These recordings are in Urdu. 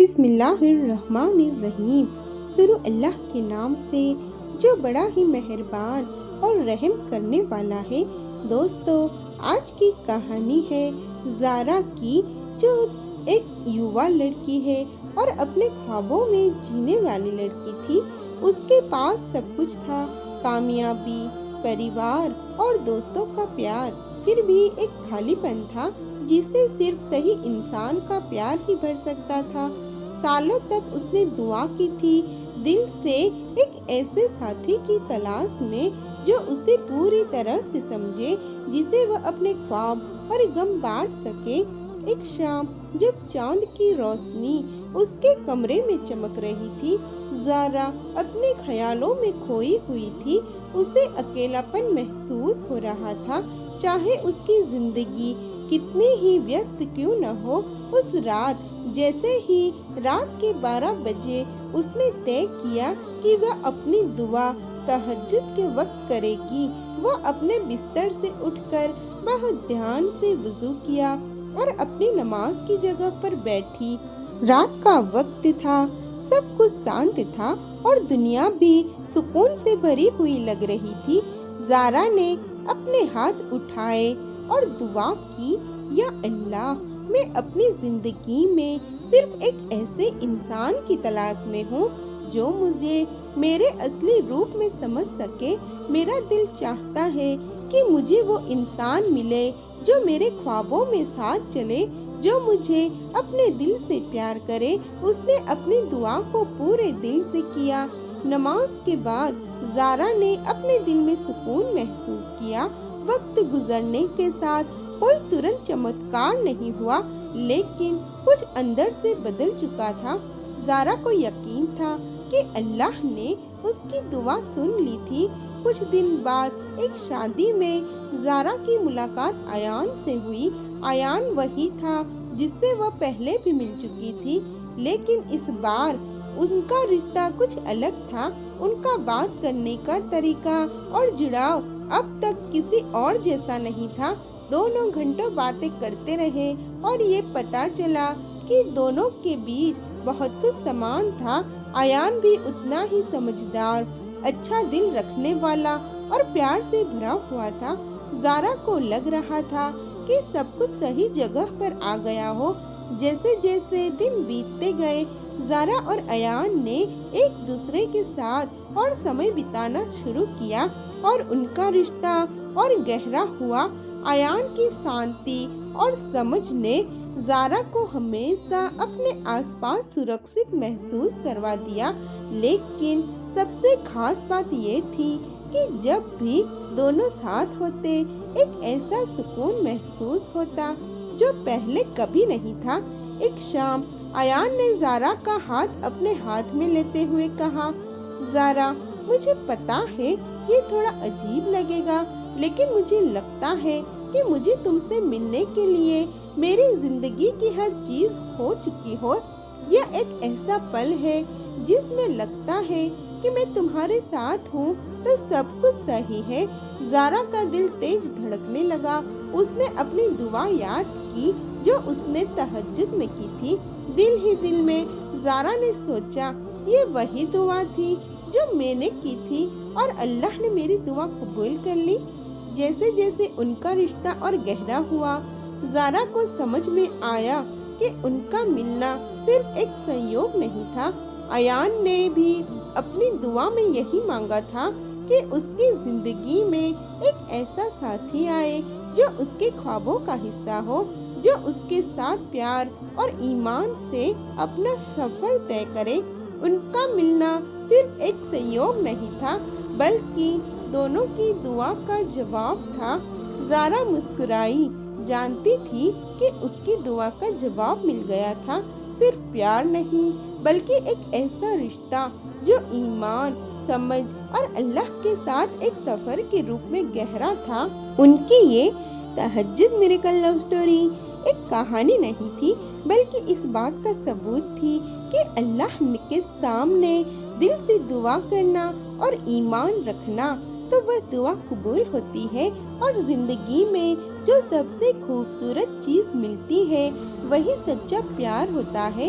بسم اللہ الرحمن الرحیم۔ شروع اللہ کے نام سے جو بڑا ہی مہربان اور رحم کرنے والا ہے۔ دوستو، آج کی کہانی ہے زارا کی، جو ایک یووا لڑکی ہے اور اپنے خوابوں میں جینے والی لڑکی تھی۔ اس کے پاس سب کچھ تھا، کامیابی، پریوار اور دوستوں کا پیار، پھر بھی ایک خالی پن تھا جسے صرف صحیح انسان کا پیار ہی بھر سکتا تھا۔ سالوں تک اس نے دعا کی تھی، دل سے ایک ایسے ساتھی کی تلاش میں جو اسے پوری طرح سے سمجھے، جسے وہ اپنے خواب اور غم بانٹ سکے۔ ایک شام جب چاند کی روشنی اس کے کمرے میں چمک رہی تھی، زارا اپنے خیالوں میں کھوئی ہوئی تھی۔ اسے اکیلا پن محسوس ہو رہا تھا، چاہے اس کی زندگی کتنی ہی ویست کیوں نہ ہو۔ اس رات جیسے ہی رات کے 12 بجے اس نے طے کیا کہ وہ اپنی دعا تہجد کے وقت کرے گی۔ وہ اپنے بستر سے اٹھ کر بہت دھیان سے وضو کیا اور اپنی نماز کی جگہ پر بیٹھی۔ رات کا وقت تھا، سب کچھ شانت تھا اور دنیا بھی سکون سے بھری ہوئی لگ رہی تھی۔ زارا نے اپنے ہاتھ اٹھائے اور دعا کی، یا اللہ، میں اپنی زندگی میں صرف ایک ایسے انسان کی تلاش میں ہوں جو مجھے میرے اصلی روپ میں سمجھ سکے۔ میرا دل چاہتا ہے کہ مجھے وہ انسان ملے جو میرے خوابوں میں ساتھ چلے، جو مجھے اپنے دل سے پیار کرے۔ اس نے اپنی دعا کو پورے دل سے کیا۔ نماز کے بعد زارا نے اپنے دل میں سکون محسوس کیا۔ وقت گزرنے کے ساتھ کوئی ترنت چمتکار نہیں ہوا، لیکن کچھ اندر سے بدل چکا تھا۔ زارا کو یقین تھا کہ اللہ نے اس کی دعا سن لی تھی۔ کچھ دن بعد ایک شادی میں زارا کی ملاقات ایان سے ہوئی۔ ایان وہی تھا جس سے وہ پہلے بھی مل چکی تھی، لیکن اس بار ان کا رشتہ کچھ الگ تھا۔ ان کا بات کرنے کا طریقہ اور جڑاؤ اب تک کسی اور جیسا نہیں تھا۔ دونوں گھنٹوں باتیں کرتے رہے اور یہ پتا چلا کہ دونوں کے بیچ بہت کچھ سامان تھا۔ ایان بھی اتنا ہی سمجھدار، اچھا دل رکھنے والا اور پیار سے بھرا ہوا تھا۔ زارا کو لگ رہا تھا کہ سب کچھ صحیح جگہ پر آ گیا ہو۔ جیسے جیسے دن بیتتے گئے، زارا اور ایان نے ایک دوسرے کے ساتھ اور سمے بتانا شروع کیا اور ان کا رشتہ اور گہرا ہوا۔ ایان کی شانتی اور سمجھ نے زارا کو ہمیشہ اپنے آس پاس سرکشت محسوس کروا دیا، لیکن سب سے خاص بات یہ تھی کہ جب بھی دونوں ساتھ ہوتے، ایک ایسا سکون محسوس ہوتا جو پہلے کبھی نہیں تھا۔ ایک شام ایان نے زارا کا ہاتھ اپنے ہاتھ میں لیتے ہوئے کہا، زارا، مجھے پتا ہے یہ تھوڑا عجیب لگے گا، لیکن مجھے لگتا ہے کہ مجھے تم سے ملنے کے لیے میری زندگی کی ہر چیز ہو چکی ہو۔ یہ ایک ایسا پل ہے جس میں لگتا ہے کہ میں تمہارے ساتھ ہوں تو سب کچھ صحیح ہے۔ زارا کا دل تیز دھڑکنے لگا۔ اس نے اپنی دعا یاد کی جو اس نے تہجد میں کی تھی۔ دل ہی دل میں زارا نے سوچا، یہ وہی دعا تھی جو میں نے کی تھی اور اللہ نے میری دعا قبول کر لی۔ جیسے جیسے ان کا رشتہ اور گہرا ہوا، زارا کو سمجھ میں آیا کہ ان کا ملنا صرف ایک سنیوگ نہیں تھا۔ ایان نے بھی اپنی دعا میں یہی مانگا تھا کہ اس کی زندگی میں ایک ایسا ساتھی آئے جو اس کے خوابوں کا حصہ ہو، جو اس کے ساتھ پیار اور ایمان سے اپنا سفر طے کرے۔ ان کا ملنا صرف ایک سنیوگ نہیں تھا، بلکہ دونوں کی دعا کا جواب تھا۔ زارا مسکرائی، جانتی تھی کہ اس کی دعا کا جواب مل گیا تھا، صرف پیار نہیں بلکہ ایک ایسا رشتہ جو ایمان، سمجھ اور اللہ کے ساتھ ایک سفر کے روپ میں گہرا تھا۔ ان کی یہ تہجد میریکل لو سٹوری ایک کہانی نہیں تھی، بلکہ اس بات کا ثبوت تھی کہ اللہ کے سامنے دل سے دعا کرنا اور ایمان رکھنا تو وہ دعا قبول ہوتی ہے، اور زندگی میں جو سب سے خوبصورت چیز ملتی ہے وہی سچا پیار ہوتا ہے۔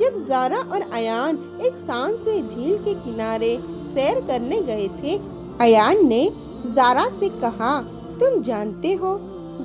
جب زارا اور ایان ایک شان سے جھیل کے کنارے سیر کرنے گئے تھے، ایان نے زارا سے کہا، تم جانتے ہو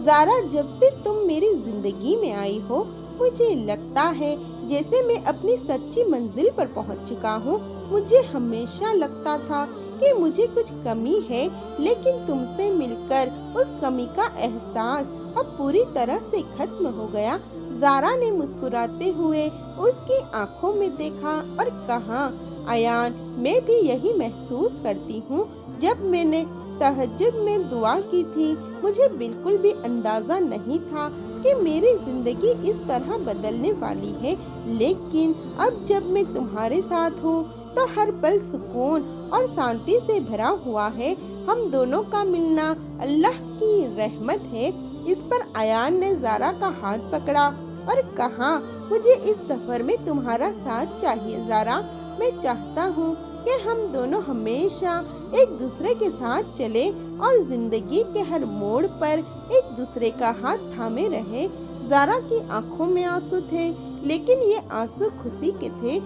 زارا، جب سے تم میری زندگی میں آئی ہو مجھے لگتا ہے جیسے میں اپنی سچی منزل پر پہنچ چکا ہوں۔ مجھے ہمیشہ لگتا تھا کہ مجھے کچھ کمی ہے، لیکن تم سے مل کر اس کمی کا احساس اب پوری طرح سے ختم ہو گیا۔ زارا نے مسکراتے ہوئے اس کی آنکھوں میں دیکھا اور کہا، ایان، میں بھی یہی محسوس کرتی ہوں۔ جب میں نے تہجد میں دعا کی تھی مجھے بالکل بھی اندازہ نہیں تھا کہ میری زندگی اس طرح بدلنے والی ہے، لیکن اب جب میں تمہارے ساتھ ہوں تو ہر پل سکون اور شانتی سے بھرا ہوا ہے۔ ہم دونوں کا ملنا اللہ کی رحمت ہے۔ اس پر ایان نے زارا کا ہاتھ پکڑا اور کہا، مجھے اس سفر میں تمہارا ساتھ چاہیے زارا۔ میں چاہتا ہوں کہ ہم دونوں ہمیشہ ایک دوسرے کے ساتھ چلیں اور زندگی کے ہر موڑ پر ایک دوسرے کا ہاتھ تھامے رہے۔ زارا کی آنکھوں میں آنسو تھے، لیکن یہ آنسو خوشی کے تھے۔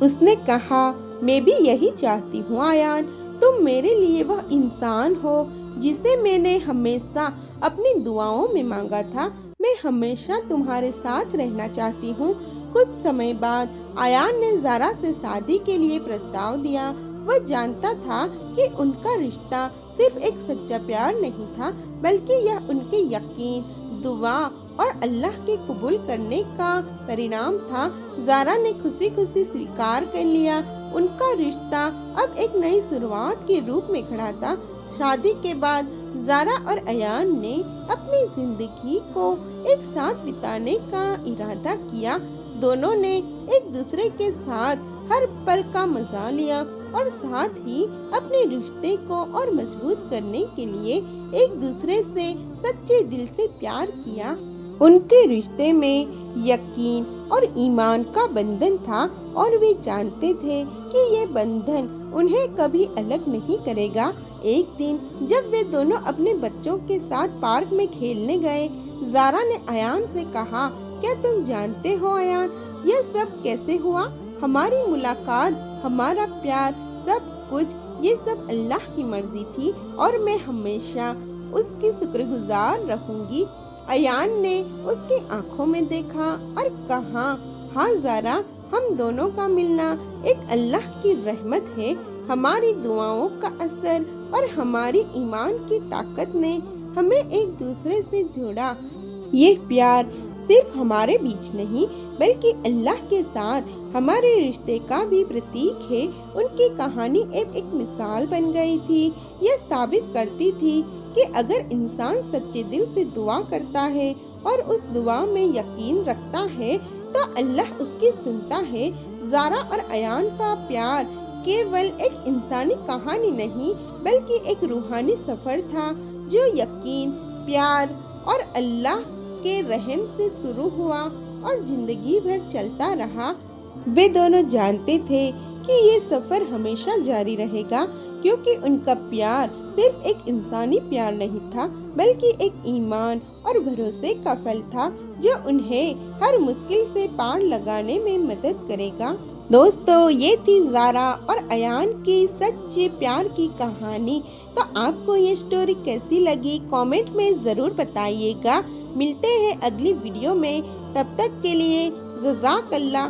اس نے کہا، میں بھی یہی چاہتی ہوں ایان، تم میرے لیے وہ انسان ہو جسے میں نے ہمیشہ اپنی دعاؤں میں مانگا تھا۔ میں ہمیشہ تمہارے ساتھ رہنا چاہتی ہوں۔ کچھ سمے بعد ایان نے زارا سے شادی کے لیے پرستاؤ دیا۔ وہ جانتا تھا کہ ان کا رشتہ صرف ایک سچا پیار نہیں تھا، بلکہ یہ ان کے یقین، دعا اور اللہ کے قبول کرنے کا پرینام تھا۔ زارا نے خوشی خوشی سویکار کر لیا۔ ان کا رشتہ اب ایک نئی شروعات کے روپ میں کھڑا تھا۔ شادی کے بعد زارا اور ایان نے اپنی زندگی کو ایک ساتھ بتانے کا ارادہ کیا۔ دونوں نے ایک دوسرے کے ساتھ ہر پل کا مزہ لیا اور ساتھ ہی اپنے رشتے کو اور مضبوط کرنے کے لیے ایک دوسرے سے سچے دل سے پیار کیا۔ ان کے رشتے میں یقین اور ایمان کا بندھن تھا اور وہ جانتے تھے کہ یہ بندھن انہیں کبھی الگ نہیں کرے گا۔ ایک دن جب وہ دونوں اپنے بچوں کے ساتھ پارک میں کھیلنے گئے، زارا نے ایان سے کہا، کیا تم جانتے ہو ایان، یہ سب کیسے ہوا؟ ہماری ملاقات، ہمارا پیار، سب کچھ یہ سب اللہ کی مرضی تھی اور میں ہمیشہ اس کی شکر گزار رہوں گی۔ ایان نے اس کی آنکھوں میں دیکھا اور کہا، ہاں زارا، ہم دونوں کا ملنا ایک اللہ کی رحمت ہے۔ ہماری دعاؤں کا اثر اور ہماری ایمان کی طاقت نے ہمیں ایک دوسرے سے جوڑا۔ یہ پیار صرف ہمارے بیچ نہیں بلکہ اللہ کے ساتھ ہمارے رشتے کا بھی پرتیک ہے۔ ان کی کہانی ایک مثال بن گئی تھی۔ یہ ثابت کرتی تھی کہ اگر انسان سچے دل سے دعا کرتا ہے اور اس دعا میں یقین رکھتا ہے تو اللہ اس کی سنتا ہے۔ زارا اور ایان کا پیار کیول ایک انسانی کہانی نہیں بلکہ ایک روحانی سفر تھا جو یقین، پیار اور اللہ کے رحم سے شروع ہوا اور زندگی بھر چلتا رہا۔ وہ دونوں جانتے تھے کہ یہ سفر ہمیشہ جاری رہے گا، کیونکہ ان کا پیار صرف ایک انسانی پیار نہیں تھا بلکہ ایک ایمان اور بھروسے کا پھل تھا جو انہیں ہر مشکل سے پار لگانے میں مدد کرے گا۔ دوستو، یہ تھی زارا اور ایان کی سچے پیار کی کہانی۔ تو آپ کو یہ سٹوری کیسی لگی کامنٹ میں ضرور بتائیے گا۔ ملتے ہیں اگلی ویڈیو میں، تب تک کے لیے جزاک اللہ۔